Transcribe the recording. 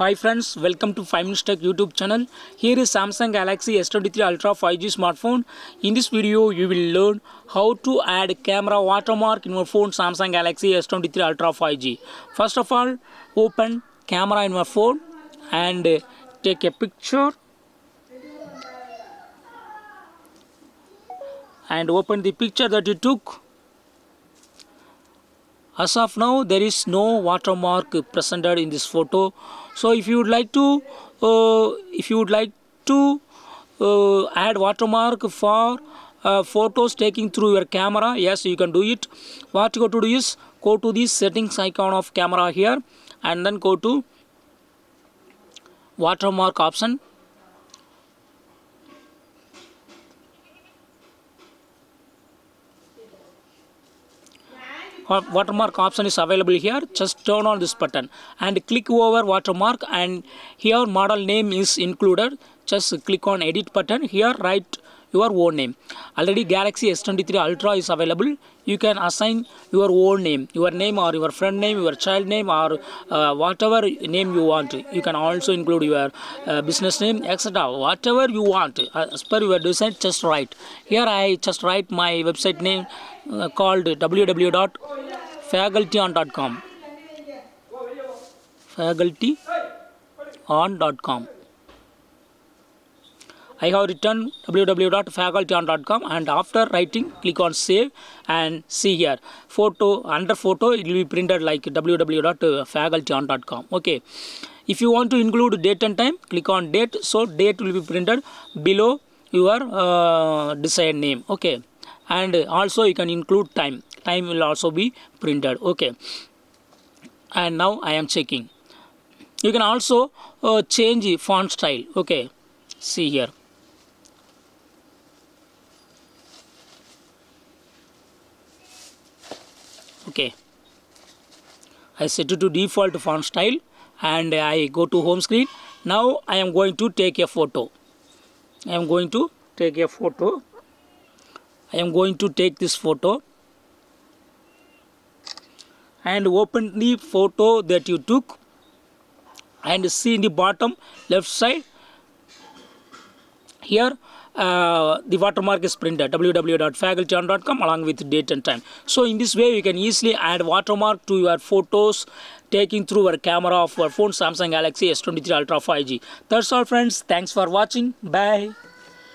Hi friends, welcome to 5 Minutes Tech YouTube channel. Here is Samsung Galaxy S23 Ultra 5G smartphone. In this video, you will learn how to add camera watermark in your phone Samsung Galaxy S23 Ultra 5G. First of all, open camera in your phone and take a picture and open the picture that you took. As of now, there is no watermark presented in this photo. So if you would like to add watermark for photos taking through your camera, yes, you can do it. What you got to do is go to the settings icon of camera here and then go to watermark option. Watermark option is available here. Just turn on this button and click over watermark, and here model name is included. Just click on edit button. Here write your own name. Already Galaxy S23 Ultra is available. You can assign your own name, your name or your friend name, your child name, or whatever name you want. You can also include your business name, etc. Whatever you want as per your design, just write. Here I just write my website name called www.facultyon.com. facultyon.com. I have written www.facultyon.com, and after writing, click on save and see here photo. Under photo, it will be printed like www.facultyon.com. Okay. If you want to include date and time, click on date. So date will be printed below your design name. Okay. And also you can include time. Time will also be printed. Okay. And now I am checking. You can also change the font style. Okay. See here. Okay, I set it to default font style and I go to home screen. Now I am going to take a photo. I am going to take this photo and open the photo that you took and see in the bottom left side here the watermark is printed www.facultyon.com along with date and time. So in this way you can easily add watermark to your photos taking through your camera of your phone Samsung Galaxy S23 Ultra 5G. That's all friends. Thanks for watching. Bye.